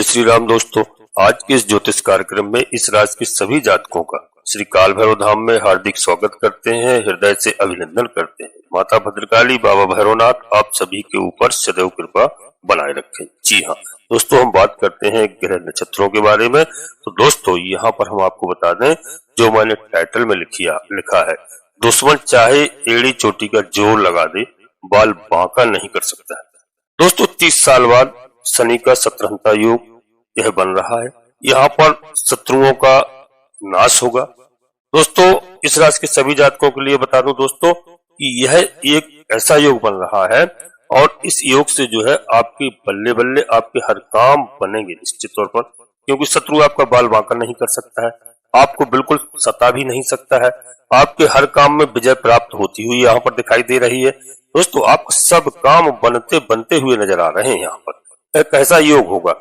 जय श्री राम दोस्तों। आज के इस ज्योतिष कार्यक्रम में इस राशि के सभी जातकों का श्री काल भैरव धाम में हार्दिक स्वागत करते हैं, हृदय से अभिनंदन करते हैं। माता भद्रकाली, बाबा भैरवनाथ आप सभी के ऊपर सदैव कृपा बनाए रखें। जी हाँ दोस्तों, हम बात करते हैं ग्रह नक्षत्रों के बारे में। तो दोस्तों यहाँ पर हम आपको बता दें, जो मैंने टाइटल में लिखा है, दुश्मन चाहे एड़ी चोटी का जोर लगा दे, बाल बांका नहीं कर सकता है। दोस्तों 30 साल बाद शनि का सत्रहंता योग यह बन रहा है। यहाँ पर शत्रुओं का नाश होगा। दोस्तों इस राशि के सभी जातकों के लिए बता दूं दोस्तों कि यह एक ऐसा योग बन रहा है और इस योग से जो है आपके बल्ले बल्ले आपके हर काम बनेंगे निश्चित तौर पर, क्योंकि शत्रु आपका बाल बांका नहीं कर सकता है, आपको बिल्कुल सता भी नहीं सकता है। आपके हर काम में विजय प्राप्त होती हुई यहाँ पर दिखाई दे रही है। दोस्तों आपको सब काम बनते हुए नजर आ रहे हैं। यहाँ पर एक ऐसा योग होगा,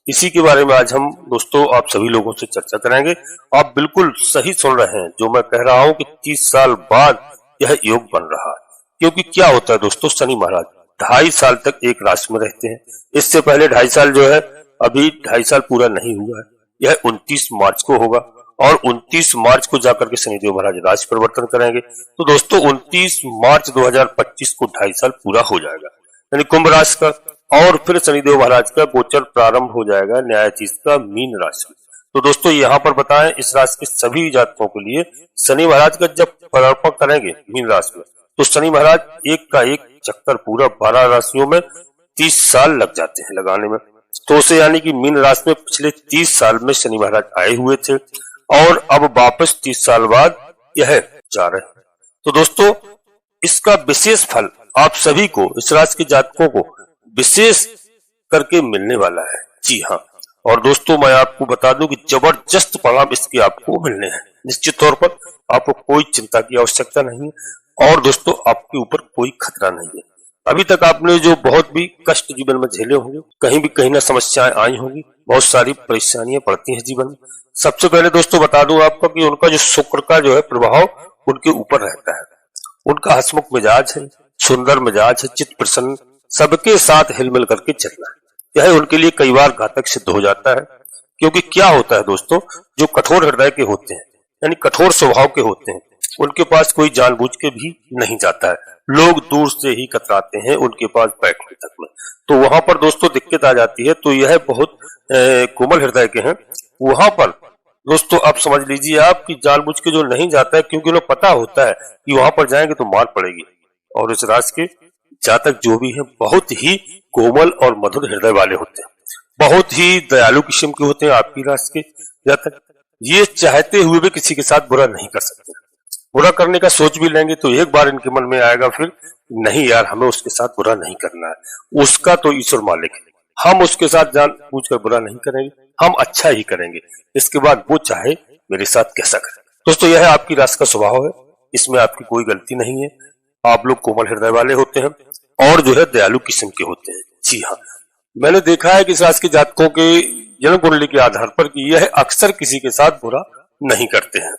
इसी के बारे में आज हम दोस्तों आप सभी लोगों से चर्चा करेंगे। आप बिल्कुल सही सुन रहे हैं जो मैं कह रहा हूं कि 30 साल बाद यह योग बन रहा है। क्योंकि क्या होता है दोस्तों, शनि महाराज 2.5 साल तक एक राशि में रहते हैं। इससे पहले 2.5 साल जो है, अभी 2.5 साल पूरा नहीं हुआ है, यह 29 मार्च को होगा और 29 मार्च को जाकर के शनिदेव महाराज राशि परिवर्तन करेंगे। तो दोस्तों 29 मार्च 2025 को 2.5 साल पूरा हो जाएगा, यानी कुंभ राशि का, और फिर शनिदेव महाराज का गोचर प्रारंभ हो जाएगा न्यायाधीश का मीन राशि में। तो दोस्तों यहाँ पर बताएं, इस राशि के सभी जातकों के लिए शनि महाराज का जब पदार्पण करेंगे मीन राशि में, तो शनि महाराज एक का एक चक्कर पूरा 12 राशियों में 30 साल लग जाते हैं लगाने में। तो उसे यानी कि मीन राशि में पिछले 30 साल में शनि महाराज आए हुए थे और अब वापस 30 साल बाद यह जा रहे हैं। तो दोस्तों इसका विशेष फल आप सभी को, इस राशि के जातकों को विशेष करके मिलने वाला है। जी हाँ, और दोस्तों मैं आपको बता दूं कि जबरदस्त परिणाम इसके आपको मिलने हैं। निश्चित तौर पर आपको कोई चिंता की आवश्यकता नहीं है और दोस्तों आपके ऊपर कोई खतरा नहीं है। अभी तक आपने जो बहुत भी कष्ट जीवन में झेले होंगे, कहीं ना समस्याएं आई होंगी, बहुत सारी परेशानियां पड़ती हैं जीवन में। सबसे पहले दोस्तों बता दूं आपको कि उनका जो शुक्र का जो है प्रभाव उनके ऊपर रहता है। उनका हंसमुख मिजाज है, सुंदर मिजाज है, चित्त प्रसन्न, सबके साथ हिलमिल करके चलना है। यह उनके लिए कई बार घातक सिद्ध हो जाता है। क्योंकि क्या होता है दोस्तों, जो कठोर हृदय के होते हैं, यानी कठोर स्वभाव के होते हैं, उनके पास कोई जानबूझ के भी नहीं जाता है। लोग दूर से ही कतराते हैं उनके पास बैठने तक में। तो वहां पर दोस्तों दिक्कत आ जाती है। तो यह बहुत कोमल हृदय के हैं। वहां पर दोस्तों आप समझ लीजिए आप कि जानबूझ के जो नहीं जाता है, क्योंकि उन्हें पता होता है कि वहां पर जाएंगे तो मार पड़ेगी। और इस राशि के जातक जो भी हैं बहुत ही कोमल और मधुर हृदय वाले होते हैं, बहुत ही दयालु किस्म के होते हैं आपकी राशि के जातक। ये चाहते हुए भी किसी के साथ बुरा नहीं कर सकते। बुरा करने का सोच भी लेंगे तो एक बार इनके मन में आएगा फिर, नहीं यार हमें उसके साथ बुरा नहीं करना है, उसका तो ईश्वर मालिक है, हम उसके साथ जान पूछ कर बुरा नहीं करेंगे, हम अच्छा ही करेंगे, इसके बाद वो चाहे मेरे साथ कैसा करे। दोस्तों यह आपकी राशि का स्वभाव है, इसमें आपकी कोई गलती नहीं है। आप लोग कोमल हृदय वाले होते हैं और जो है दयालु किस्म के होते हैं। जी हाँ, मैंने देखा है कि इस राशि के जातकों के जन्म कुंडली के आधार पर कि यह अक्सर किसी के साथ बुरा नहीं करते हैं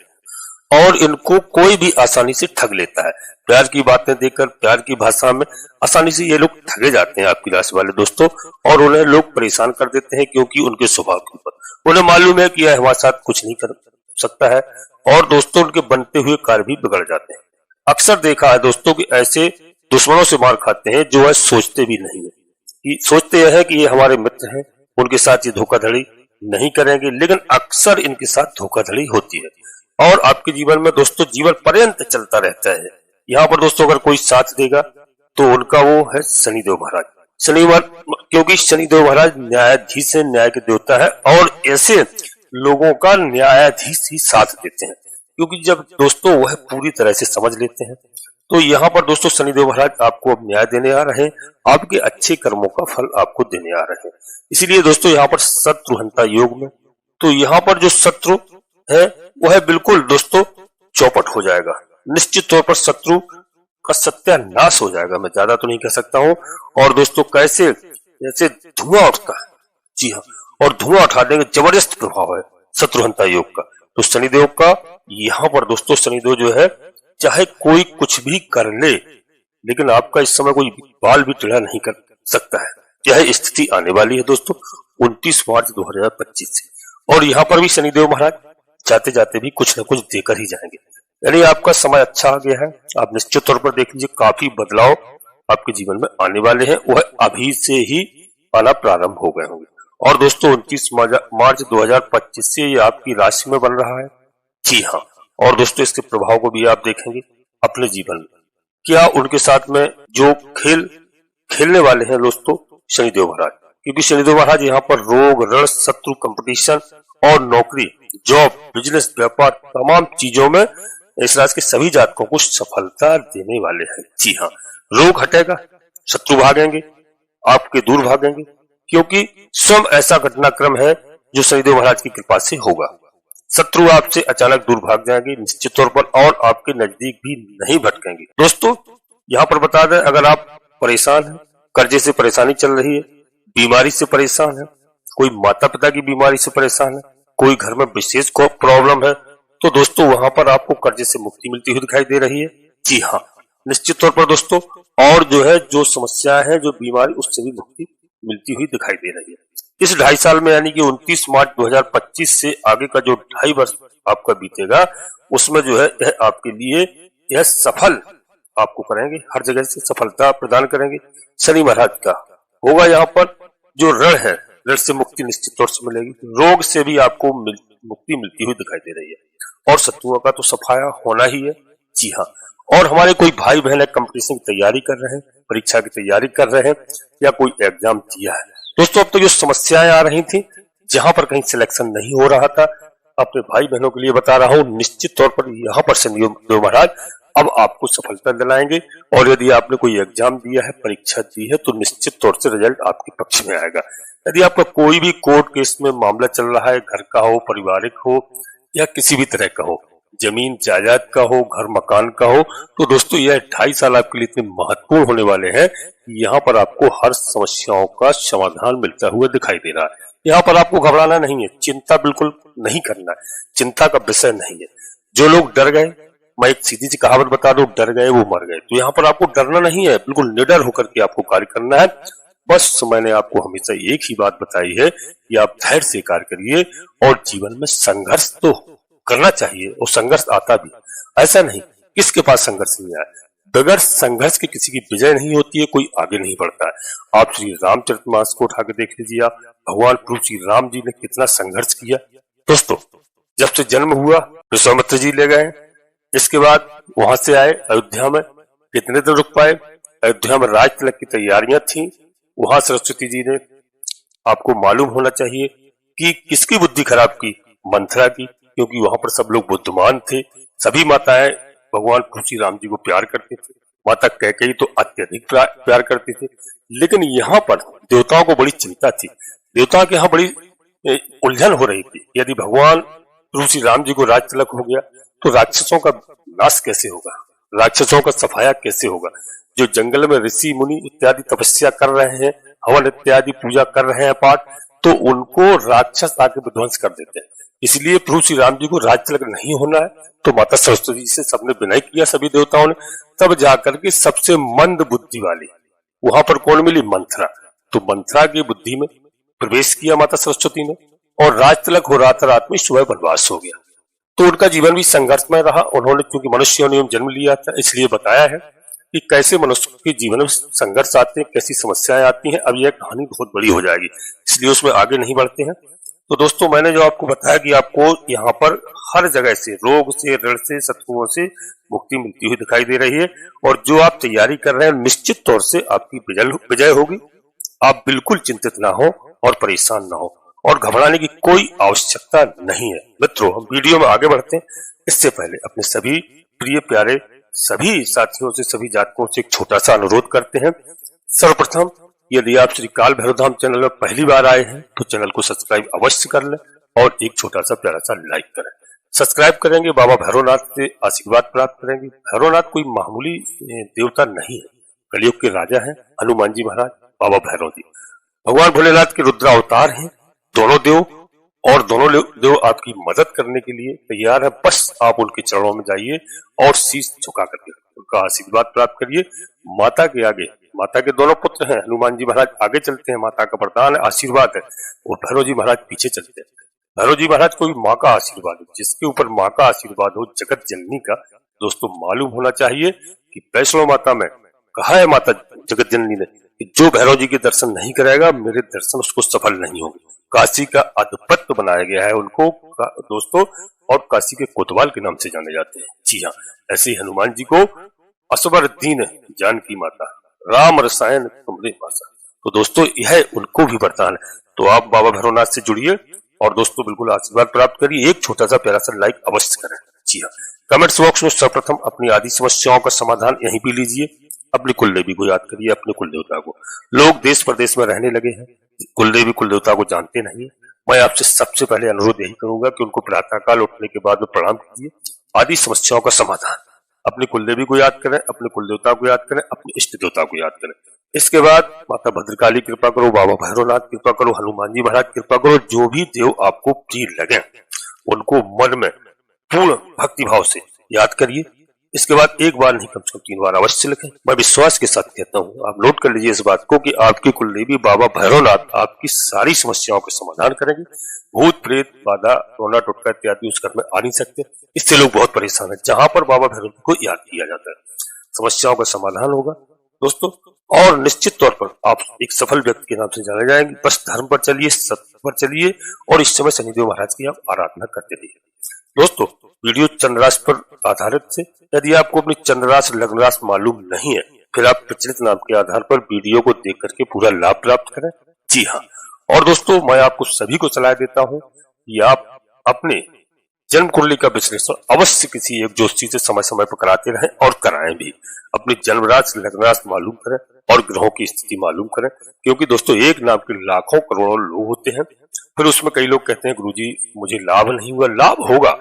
और इनको कोई भी आसानी से ठग लेता है। प्यार की बातें देकर, प्यार की भाषा में आसानी से ये लोग ठगे जाते हैं आपकी राशि वाले दोस्तों, और उन्हें लोग परेशान कर देते हैं क्योंकि उनके स्वभाव के ऊपर उन्हें मालूम है कि यह हमारे साथ कुछ नहीं कर सकता है। और दोस्तों उनके बनते हुए कार्य भी बिगड़ जाते हैं। अक्सर देखा है दोस्तों कि ऐसे दुश्मनों से मार खाते हैं जो है सोचते भी नहीं है, कि सोचते हैं कि ये हमारे मित्र हैं, उनके साथ ये धोखाधड़ी नहीं करेंगे, लेकिन अक्सर इनके साथ धोखाधड़ी होती है और आपके जीवन में दोस्तों जीवन पर्यंत चलता रहता है। यहाँ पर दोस्तों अगर कोई साथ देगा तो उनका वो है शनिदेव महाराज। क्योंकि शनिदेव महाराज न्यायाधीश है, न्याय के देवता है और ऐसे लोगों का न्यायाधीश ही साथ देते हैं। क्योंकि जब दोस्तों वह पूरी तरह से समझ लेते हैं, तो यहाँ पर दोस्तों शनिदेव महाराज आपको अब न्याय देने आ रहे हैं, आपके अच्छे कर्मों का फल आपको देने आ रहे हैं। इसीलिए दोस्तों यहाँ पर शत्रुहंता योग में, तो यहाँ पर जो शत्रु है वह बिल्कुल दोस्तों चौपट हो जाएगा। निश्चित तौर पर शत्रु का सत्यानाश हो जाएगा, मैं ज्यादा तो नहीं कह सकता हूँ। और दोस्तों कैसे जैसे धुआं उठता है, जी हाँ, और धुआं उठा देंगे, जबरदस्त प्रभाव है शत्रुहंता योग का। तो शनिदेव का यहाँ पर दोस्तों शनिदेव जो है चाहे कोई कुछ भी कर ले, लेकिन आपका इस समय कोई बाल भी टेढ़ा नहीं कर सकता है। यह स्थिति आने वाली है दोस्तों 29 मार्च 2025 से। और यहाँ पर भी शनिदेव महाराज जाते जाते भी कुछ न कुछ देकर ही जाएंगे। यानी आपका समय अच्छा आ गया है। आप निश्चित तौर पर देख लीजिए काफी बदलाव आपके जीवन में आने वाले हैं, वह अभी से ही आना प्रारंभ हो गए होंगे। और दोस्तों 29 मार्च 2025 से ये आपकी राशि में बन रहा है। जी हाँ, और दोस्तों इसके प्रभाव को भी आप देखेंगे अपने जीवन में। क्या उनके साथ में जो खेलने वाले हैं दोस्तों शनिदेव महाराज, क्योंकि शनिदेव महाराज यहाँ पर रोग, ऋण, शत्रु, कंपटीशन और नौकरी, जॉब, बिजनेस, व्यापार तमाम चीजों में इस राशि के सभी जातकों को सफलता देने वाले हैं। जी हाँ, रोग हटेगा, शत्रु भागेंगे, आपके दूर भागेंगे, क्योंकि स्वयं ऐसा घटनाक्रम है जो शनिदेव महाराज की कृपा से होगा। शत्रु आपसे अचानक दूर भाग जाएंगे निश्चित तौर पर, और आपके नजदीक भी नहीं भटकेंगे। दोस्तों यहाँ पर बता दें, अगर आप परेशान हैं, कर्जे से परेशानी चल रही है, बीमारी से परेशान है, कोई माता पिता की बीमारी से परेशान है, कोई घर में विशेष प्रॉब्लम है, तो दोस्तों वहां पर आपको कर्जे से मुक्ति मिलती हुई दिखाई दे रही है। जी हाँ, निश्चित तौर पर दोस्तों, और जो समस्या है, जो बीमारी, उससे भी मुक्ति मिलती हुई दिखाई दे रही है। इस 2.5 साल में, यानी कि 29 मार्च 2025 से आगे का जो 2.5 वर्ष आपका बीतेगा, उसमें यह आपके लिए यह सफल आपको करेंगे, हर जगह से सफलता प्रदान करेंगे। शनि महाराज का होगा यहाँ पर जो ऋण है, ऋण से मुक्ति निश्चित तौर से मिलेगी, रोग से भी आपको मुक्ति मिलती हुई दिखाई दे रही है, और शत्रुओं का तो सफाया होना ही है। जी हाँ, और हमारे कोई भाई बहन है कंपटीशन की तैयारी कर रहे हैं, परीक्षा की तैयारी कर रहे हैं, या कोई एग्जाम दिया है दोस्तों, अब तो जो समस्याएं आ रही थी, जहां पर कहीं सिलेक्शन नहीं हो रहा था, अपने भाई बहनों के लिए बता रहा हूं, निश्चित तौर पर यहाँ पर शनिदेव महाराज अब आपको सफलता दिलाएंगे। और यदि आपने कोई एग्जाम दिया है, परीक्षा दी है, तो निश्चित तौर से रिजल्ट आपके पक्ष में आएगा। यदि आपका कोई भी कोर्ट केस में मामला चल रहा है, घर का हो, पारिवारिक हो, या किसी भी तरह का हो, जमीन जायदाद का हो, घर मकान का हो, तो दोस्तों यह 2.5 साल आपके लिए इतने महत्वपूर्ण होने वाले हैं। यहाँ पर आपको हर समस्याओं का समाधान मिलता हुआ दिखाई दे रहा है। यहाँ पर आपको घबराना नहीं है, चिंता बिल्कुल नहीं करना है, चिंता का विषय नहीं है। जो लोग डर गए, मैं एक सीधी सी कहावत बता दूं, डर गए वो मर गए, तो यहाँ पर आपको डरना नहीं है, बिल्कुल निडर होकर के आपको कार्य करना है। बस मैंने आपको हमेशा एक ही बात बताई है कि आप धैर्य से कार्य करिए, और जीवन में संघर्ष तो करना चाहिए, और संघर्ष आता भी, ऐसा नहीं किसके पास संघर्ष नहीं आया। बगैर संघर्ष के किसी की विजय नहीं होती है, कोई आगे नहीं बढ़ता है। आप श्री रामचरितमानस को उठा के देख लीजिए, आप भगवान प्रभु श्री राम जी ने कितना संघर्ष किया दोस्तों। जब से जन्म हुआ विश्वामित्र जी ले गए, इसके बाद वहां से आए अयोध्या में, कितने दिन रुक पाए। अयोध्या में राज तिलक की तैयारियां थी, वहां सरस्वती जी ने, आपको मालूम होना चाहिए कि किसकी बुद्धि खराब की, मंथरा की, क्योंकि वहां पर सब लोग बुद्धिमान थे, सभी माताएं भगवान प्रभु श्री राम जी को प्यार करते थे, माता कैकेयी तो अत्यधिक प्यार करते थे। लेकिन यहाँ पर देवताओं को बड़ी चिंता थी, देवताओं के यहाँ बड़ी उलझन हो रही थी। यदि भगवान प्रभु श्री राम जी को राज तिलक हो गया, तो राक्षसों का नाश कैसे होगा, राक्षसों का सफाया कैसे होगा। जो जंगल में ऋषि मुनि इत्यादि तपस्या कर रहे हैं, हवन इत्यादि पूजा कर रहे हैं, पाठ, तो उनको राक्षस आके विध्वंस कर देते हैं। इसलिए प्रभु श्री राम जी को राज तिलक नहीं होना है, तो माता सरस्वती से सबने विनय किया, सभी देवताओं ने। तब जाकर के सबसे मंद बुद्धि वाली वहां पर कौन मिली, मंथरा। तो मंथरा की बुद्धि में प्रवेश किया माता सरस्वती ने, और राज तिलक हो रहा था, रात में सुबह वनवास हो गया। तो उनका जीवन भी संघर्षमय रहा। उन्होंने चूंकि मनुष्यों ने जन्म लिया था, इसलिए बताया है कि कैसे मनुष्य के जीवन में संघर्ष आते हैं, कैसी समस्याएं आती हैं। अब यह कहानी बहुत बड़ी हो जाएगी, इसलिए उसमें आगे नहीं बढ़ते हैं। तो दोस्तों मैंने जो आपको बताया कि आपको यहाँ पर हर जगह से, रोग से, ऋण से, शत्रुओं से मुक्ति मिलती हुई दिखाई दे रही है, और जो आप तैयारी कर रहे हैं निश्चित तौर से आपकी विजय होगी। आप बिल्कुल चिंतित ना हो और परेशान ना हो, और घबराने की कोई आवश्यकता नहीं है। मित्रों, हम वीडियो में आगे बढ़ते हैं, इससे पहले अपने सभी प्रिय प्यारे सभी साथियों से, सभी जातकों से एक छोटा सा अनुरोध करते हैं। सर्वप्रथम, यदि आप श्री काल भैरव धाम चैनल में पहली बार आए हैं, तो चैनल को सब्सक्राइब अवश्य कर लें, और एक छोटा सा प्यारा सा लाइक करें। सब्सक्राइब करेंगे, बाबा भैरवनाथ से आशीर्वाद प्राप्त करेंगे। भैरवनाथ कोई मामूली देवता नहीं है, कलयुग के राजा हैं हनुमान जी महाराज, बाबा भैरव जी भगवान भोलेनाथ के रुद्र अवतार हैं। दोनों देव आपकी मदद करने के लिए तैयार है। बस आप उनके चरणों में जाइए और शीश झुका करके उनका आशीर्वाद प्राप्त करिए। माता के आगे माता के दोनों पुत्र हैं। हनुमान जी महाराज आगे चलते हैं, माता का वरदान है, आशीर्वाद है, और भैरव जी महाराज पीछे चलते हैं। भैरव जी महाराज कोई माँ का आशीर्वाद है, जिसके ऊपर माँ का आशीर्वाद हो, जगत जननी का, दोस्तों मालूम होना चाहिए कि वैष्णो माता में कहा है माता जगत जननी ने कि जो भैरव जी के दर्शन नहीं करेगा मेरे दर्शन उसको सफल नहीं होंगे। काशी का अधिपत्य बनाया गया है उनको दोस्तों, और काशी के कोतवाल के नाम से जाने जाते हैं। जी हाँ, ऐसे हनुमान जी को असबर दीन जानकी माता, राम रसायन तुमरे माता, तो दोस्तों यह उनको भी वरदान है। तो आप बाबा भैरवनाथ से जुड़िए और दोस्तों बिल्कुल आशीर्वाद प्राप्त करिए। एक छोटा सा प्यारा सा लाइक अवश्य करें। जी हाँ, कमेंट्स बॉक्स में सर्वप्रथम अपनी आदि समस्याओं का समाधान यहीं भी लीजिए। अपनी कुलदेवी को याद करिए, अपने कुलदेवता को। लोग देश प्रदेश में रहने लगे हैं, कुलदेवी कुलदेवता को जानते नहीं है। मैं आपसे सबसे पहले अनुरोध यही करूंगा कि उनको प्रातःकाल उठने के बाद में प्रणाम कीजिए। आदि समस्याओं का समाधान, अपनी कुलदेवी को याद करें, अपने कुलदेवता को याद करें, अपने इष्ट देवता को याद करें। इसके बाद माता भद्रकाली कृपा करो, बाबा भैरवनाथ कृपा करो, हनुमान जी महाराज कृपा करो। जो भी देव आपको प्रिय लगे उनको मन में पूर्ण भक्ति भाव से याद करिए। इसके बाद एक बार नहीं कम से कम 3 बार अवश्य लिखें। मैं विश्वास के साथ कहता हूँ, आप नोट कर लीजिए इस बात को कि आपकी कुलदेवी बाबा भैरवनाथ आपकी सारी समस्याओं का समाधान करेंगे। भूत प्रेत बाधा रोना टोटका इत्यादि उस घर में आ नहीं सकते। इससे लोग बहुत परेशान है। जहां पर बाबा भैरवनाथ को याद किया जाता है समस्याओं का समाधान होगा दोस्तों, और निश्चित तौर पर आप एक सफल व्यक्ति के नाम से जाने जाएंगे। बस धर्म पर चलिए, सत्य पर चलिए, और इस समय शनिदेव महाराज की आप आराधना करते रहिए। दोस्तों वीडियो चंद्र राशि पर आधारित से, यदि आपको अपनी चंद्र राशि लग्न राशि मालूम नहीं है, फिर आप प्रचलित नाम के आधार पर वीडियो को देख करके पूरा लाभ प्राप्त करें। जी हाँ, और दोस्तों मैं आपको सभी को सलाह देता हूँ कि आप अपने जन्म कुंडली का विश्लेषण अवश्य किसी एक ज्योतिषी से समय समय पर कराते रहें और कराएं भी। अपनी जन्म राशि लग्न राशि मालूम करें और ग्रहों की स्थिति मालूम करें, क्योंकि दोस्तों एक नाम के लाखों करोड़ों लोग होते हैं। फिर उसमें कई लोग कहते हैं गुरुजी मुझे लाभ नहीं हुआ। लाभ होगा,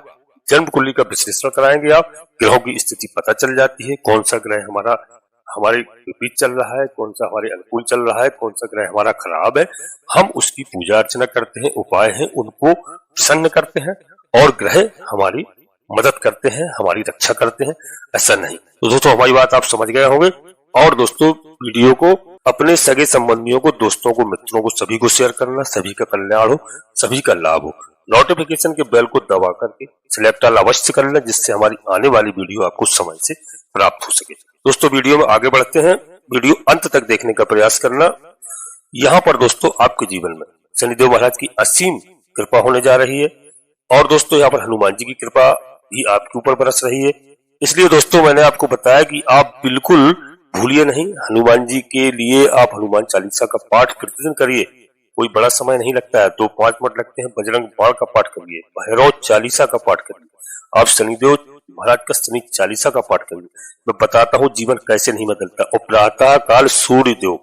जन्म कुंडली का विश्लेषण कराएंगे आप, ग्रहों की स्थिति पता चल जाती है, कौन सा ग्रह हमारे विपरीत चल रहा है, कौन सा हमारे अनुकूल चल रहा है, कौन सा ग्रह हमारा खराब है। हम उसकी पूजा अर्चना करते हैं, उपाय हैं उनको प्रसन्न करते हैं, और ग्रह हमारी मदद करते हैं, हमारी रक्षा करते हैं। ऐसा नहीं। तो दोस्तों हमारी बात आप समझ गए होंगे। और दोस्तों वीडियो को अपने सगे संबंधियों को, दोस्तों को, मित्रों को, सभी को शेयर करना। सभी का कल्याण हो, सभी का लाभ हो। नोटिफिकेशन के बेल को दबा करके सिलेक्ट ऑल अवश्य कर लें, जिससे हमारी आने वाली वीडियो आपको समय से प्राप्त हो सके। दोस्तों वीडियो में आगे बढ़ते हैं, वीडियो अंत तक देखने का प्रयास करना। यहाँ पर दोस्तों आपके जीवन में शनिदेव महाराज की असीम कृपा होने जा रही है, और दोस्तों यहाँ पर हनुमान जी की कृपा भी आपके ऊपर बरस रही है। इसलिए दोस्तों मैंने आपको बताया कि आप बिल्कुल भूलिए नहीं, हनुमान जी के लिए आप हनुमान चालीसा का पाठ प्रतिदिन करिए। कोई बड़ा समय नहीं लगता है, 2-5 मिनट लगते हैं। बजरंग बाण का पाठ करिए, भैरव चालीसा का पाठ करिए, आप शनिदेव महाराज का शनि चालीसा का पाठ करिए। मैं बताता हूँ जीवन कैसे नहीं बदलता। और प्रातः काल सूर्यदेव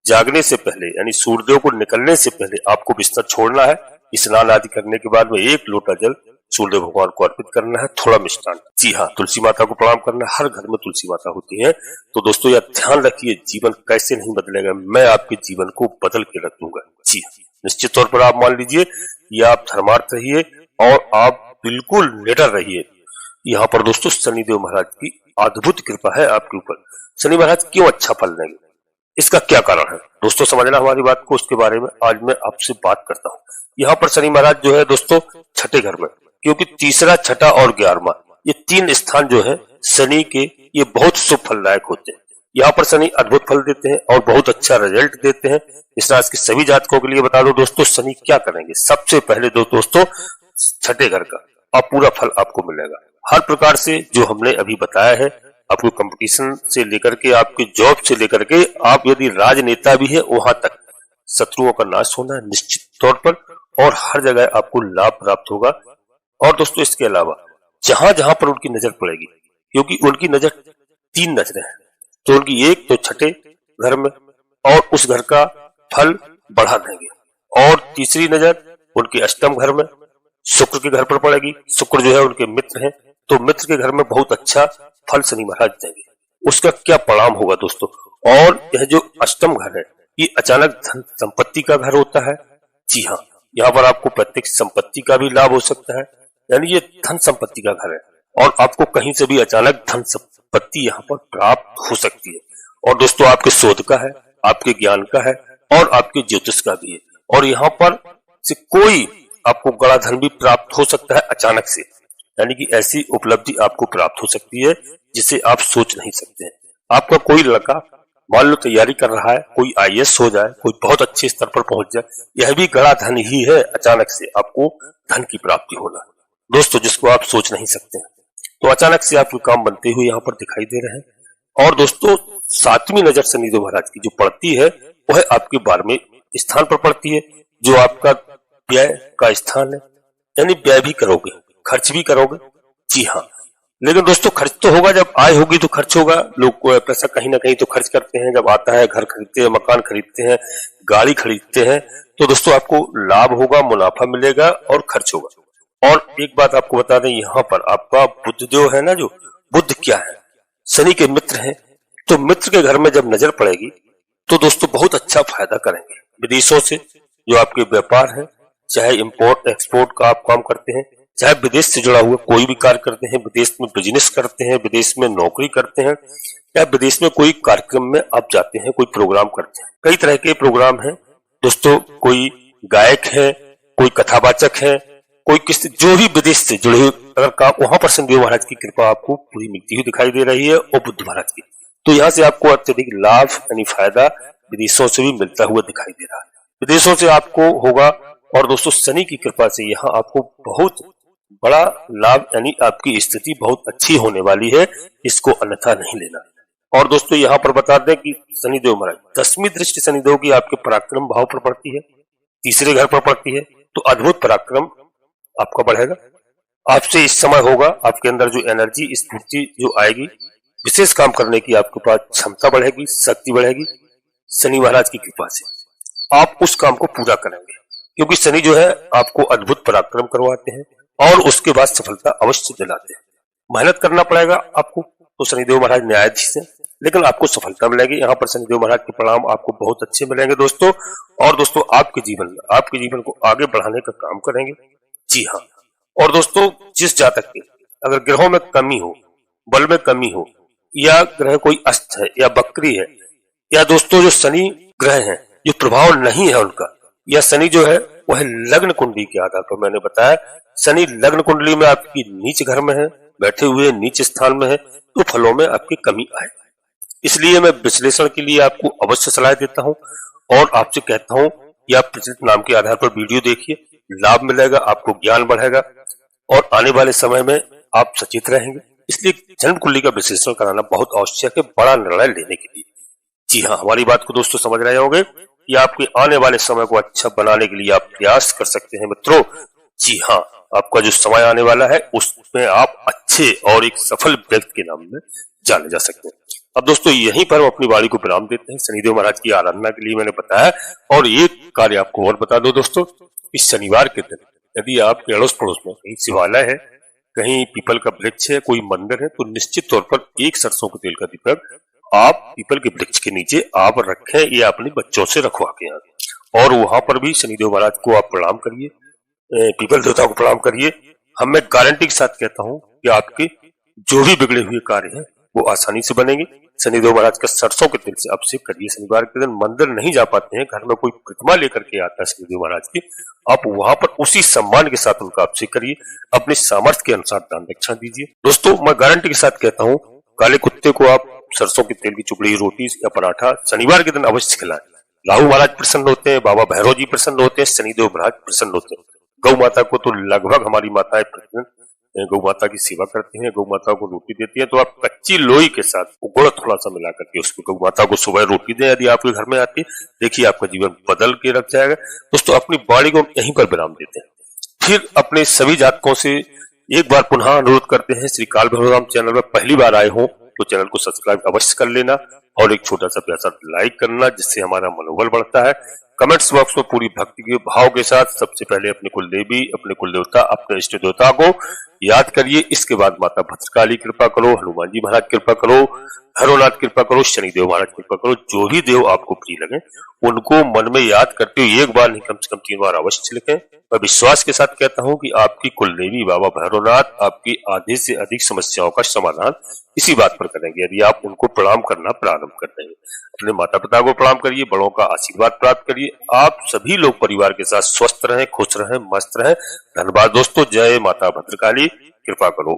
जागने से पहले, यानी सूर्यदेव को निकलने से पहले आपको बिस्तर छोड़ना है। स्नान आदि करने के बाद में 1 लोटा जल सूर्यदेव भगवान को अर्पित करना है, थोड़ा मिष्टान। जी हाँ, तुलसी माता को प्रणाम करना है। हर घर में तुलसी माता होती है। तो दोस्तों यह ध्यान रखिए, जीवन कैसे नहीं बदलेगा, मैं आपके जीवन को बदल के रख दूंगा। जी हाँ, निश्चित तौर पर आप मान लीजिए कि आप धर्मार्थ रहिए और आप बिल्कुल निडर रहिए। यहाँ पर दोस्तों शनिदेव महाराज की अद्भुत कृपा है आपके ऊपर। शनि महाराज क्यों अच्छा फल देंगे, इसका क्या कारण है दोस्तों, समझना हमारी बात को। उसके बारे में आज मैं आपसे बात करता हूँ। यहाँ पर शनि महाराज जो है दोस्तों छठे घर में, क्योंकि तीसरा, छठा और 11वां ये 3 स्थान जो है शनि के, ये बहुत शुभ फलदायक होते हैं। यहाँ पर शनि अद्भुत फल देते हैं और बहुत अच्छा रिजल्ट देते हैं। इस राशि के सभी जातकों के लिए बता दो दोस्तों शनि क्या करेंगे। सबसे पहले दोस्तों छठे घर का अब पूरा फल आपको मिलेगा। हर प्रकार से जो हमने अभी बताया है, आपको कंपटीशन से लेकर के, आपके जॉब से लेकर के, आप यदि राजनेता भी है वहां तक शत्रुओं का नाश होना है निश्चित तौर पर, और हर जगह आपको लाभ प्राप्त होगा। और दोस्तों इसके अलावा जहां जहां पर उनकी नजर पड़ेगी, क्योंकि उनकी नजर 3 नजरें हैं, तो उनकी एक तो छठे घर में और उस घर का फल बढ़ा देंगे, और तीसरी नजर उनके अष्टम घर में शुक्र के घर पर पड़ेगी। शुक्र जो है उनके मित्र हैं, तो मित्र के घर में बहुत अच्छा फल शनि महाराज देंगे। उसका क्या परिणाम होगा दोस्तों। और यह जो अष्टम घर है ये अचानक धन संपत्ति का घर होता है। जी हाँ, यहाँ पर आपको प्रत्यक्ष संपत्ति का भी लाभ हो सकता है, यानी ये धन संपत्ति का घर है, और आपको कहीं से भी अचानक धन संपत्ति यहाँ पर प्राप्त हो सकती है। और दोस्तों आपके शोध का है, आपके ज्ञान का है और आपके ज्योतिष का भी है। और यहाँ पर से कोई आपको बड़ा धन भी प्राप्त हो सकता है अचानक से, यानी कि ऐसी उपलब्धि आपको प्राप्त हो सकती है जिसे आप सोच नहीं सकते हैं। आपका कोई लड़का मान लो तैयारी कर रहा है, कोई आईएएस हो जाए, कोई बहुत अच्छे स्तर पर पहुंच जाए, यह भी बड़ा धन ही है। अचानक से आपको धन की प्राप्ति होना दोस्तों, जिसको आप सोच नहीं सकते। तो अचानक से आपके काम बनते हुए यहाँ पर दिखाई दे रहे हैं। और दोस्तों 7वीं नजर शनिदेव महाराज की जो पड़ती है वह आपके 12वें स्थान पर पड़ती है, जो आपका व्यय का स्थान है। यानी व्यय भी करोगे, खर्च भी करोगे, जी हाँ। लेकिन दोस्तों खर्च तो होगा, जब आय होगी तो खर्च होगा। लोग को पैसा कहीं ना कहीं तो खर्च करते हैं, जब आता है घर खरीदते हैं, मकान खरीदते हैं, गाड़ी खरीदते हैं, तो दोस्तों आपको लाभ होगा, मुनाफा मिलेगा और खर्च होगा। और एक बात आपको बता दें, यहाँ पर आपका बुध जो है ना, जो बुध क्या है, शनि के मित्र हैं। तो मित्र के घर में जब नजर पड़ेगी तो दोस्तों बहुत अच्छा फायदा करेंगे। विदेशों से जो आपके व्यापार है, चाहे इंपोर्ट एक्सपोर्ट का आप काम करते हैं, चाहे विदेश से जुड़ा हुआ कोई भी कार्य करते हैं, विदेश में बिजनेस करते हैं, विदेश में नौकरी करते हैं, या विदेश में कोई कार्यक्रम में आप जाते हैं, कोई प्रोग्राम करते हैं। कई तरह के प्रोग्राम हैं दोस्तों, कोई गायक है, कोई कथावाचक है, कोई किसी जो भी विदेश से जुड़े हुए अगर काम, वहां पर शनिदेव महाराज की कृपा आपको पूरी मिलती हुई दिखाई दे रही है और बुध महाराज की। तो यहाँ से आपको अत्यधिक लाभ यानी फायदा विदेशों से भी मिलता हुआ दिखाई दे रहा है, विदेशों से आपको होगा। और दोस्तों शनि की कृपा से यहाँ आपको बहुत बड़ा लाभ यानी आपकी स्थिति बहुत अच्छी होने वाली है, इसको अन्यथा नहीं लेना। और दोस्तों यहाँ पर बता दें कि शनिदेव महाराज 10वीं दृष्टि शनिदेव की आपके पराक्रम भाव पर पड़ती है, तीसरे घर पर पड़ती है। तो अद्भुत पराक्रम आपका बढ़ेगा, आपसे इस समय होगा, आपके अंदर जो एनर्जी स्फूर्ति जो आएगी, विशेष काम करने की आपके पास क्षमता बढ़ेगी, शक्ति बढ़ेगी। शनि महाराज की कृपा से आप उस काम को पूरा करेंगे, क्योंकि शनि जो है आपको अद्भुत पराक्रम करवाते हैं और उसके बाद सफलता अवश्य दिलाते हैं। मेहनत करना पड़ेगा आपको, तो शनिदेव महाराज न्यायाधीश हैं, लेकिन आपको सफलता मिलेगी। यहाँ पर शनिदेव महाराज के परिणाम आपको बहुत अच्छे मिलेंगे दोस्तों। और दोस्तों आपके जीवन को आगे बढ़ाने का काम करेंगे, जी हाँ। और दोस्तों जिस जातक के अगर ग्रहों में कमी हो, बल में कमी हो, या ग्रह कोई अस्त है या बकरी है, या दोस्तों जो शनि ग्रह हैं जो प्रभाव नहीं है उनका, या शनि जो है वह लग्न कुंडली के आधार पर मैंने बताया, शनि लग्न कुंडली में आपकी नीच घर में है, बैठे हुए नीच स्थान में है, तो फलों में आपकी कमी आए। इसलिए मैं विश्लेषण के लिए आपको अवश्य सलाह देता हूं और आपसे कहता हूं कि आप प्रचलित नाम के आधार पर वीडियो देखिए, लाभ मिलेगा, आपको ज्ञान बढ़ेगा और आने वाले समय में आप सचेत रहेंगे। इसलिए जन्म कुंडली का विश्लेषण कराना बहुत आवश्यक है बड़ा निर्णय लेने के लिए। जी हाँ, हमारी बात को दोस्तों समझ रहे होंगे कि आपके आने वाले समय को अच्छा बनाने के लिए आप प्रयास कर सकते हैं मित्रों। जी हाँ, आपका जो समय आने वाला है उसमें आप अच्छे और एक सफल व्यक्ति के नाम में जाने जा सकते हैं। अब दोस्तों यहीं पर हम अपनी वाणी को विराम देते हैं। शनिदेव महाराज की आराधना के लिए मैंने बताया, और एक कार्य आपको और बता दो दोस्तों, इस शनिवार के दिन यदि आपके अड़ोस पड़ोस में कहीं शिवालय है, कहीं पीपल का वृक्ष है, कोई मंदिर है, तो निश्चित तौर पर एक सरसों के तेल का दीपक आप पीपल के वृक्ष के नीचे आप रखें या अपने बच्चों से रखवा के आए, और वहां पर भी शनिदेव महाराज को आप प्रणाम करिए, पीपल देवता को प्रणाम करिए। हम मैं गारंटी के साथ कहता हूं कि आपके जो भी बिगड़े हुए कार्य हैं वो आसानी से बनेंगे। शनिदेव महाराज का सरसों के तेल से अभिषेक करिए। शनिवार के दिन मंदिर नहीं जा पाते हैं, घर में कोई प्रतिमा लेकर के आता है शनिदेव महाराज की, आप वहां पर उसी सम्मान के साथ उनका अभिषेक करिए, अपने सामर्थ्य के अनुसार दान दक्षिणा दीजिए। दोस्तों मैं गारंटी के साथ कहता हूँ, काले कुत्ते को आप सरसों के तेल की चुपड़ी, रोटी या पराठा शनिवार के दिन अवश्य खिलाएं। राहु महाराज प्रसन्न होते हैं, बाबा भैरव जी प्रसन्न होते हैं, शनिदेव महाराज प्रसन्न होते हैं। गौ माता को तो लगभग हमारी माताएं प्रतिदिन गौ माता की सेवा करती हैं, गौ माता को रोटी देती है, तो आप कच्ची लोई के साथ गुड़ थोड़ा सा मिला करके उसको गौ माता को सुबह रोटी दें यदि आपके घर में आती है, देखिए आपका जीवन बदल के रख जाएगा। दोस्तों अपनी वाणी को यहीं पर विराम देते हैं। फिर अपने सभी जातकों से एक बार पुनः अनुरोध करते हैं, श्री काल भैरव धाम चैनल में पहली बार आए हो तो चैनल को सब्सक्राइब अवश्य कर लेना और एक छोटा सा प्यारा लाइक करना, जिससे हमारा मनोबल बढ़ता है। कमेंट्स बॉक्स में पूरी भक्ति के भाव के साथ सबसे पहले अपने कुल देवी, अपने कुल देवता, अपने इष्ट देवता को याद करिए। इसके बाद माता भद्रकाली कृपा करो, हनुमान जी महाराज कृपा करो, भैरवनाथ कृपा करो, शनिदेव महाराज कृपा करो। जो भी देव आपको प्रिय लगे उनको मन में याद करते हुए एक बार नहीं कम से कम 3 बार अवश्य लिखें। मैं विश्वास के साथ कहता हूं कि आपकी कुलदेवी बाबा भैरवनाथ आपकी आधे से अधिक समस्याओं का समाधान इसी बात पर करेंगे यदि आप उनको प्रणाम करना प्रारंभ कर देंगे। अपने माता पिता को प्रणाम करिए, बड़ों का आशीर्वाद प्राप्त करिए। आप सभी लोग परिवार के साथ स्वस्थ रहें, खुश रहें, मस्त रहें। धन्यवाद दोस्तों। जय माता भद्रकाली, कृपा करो।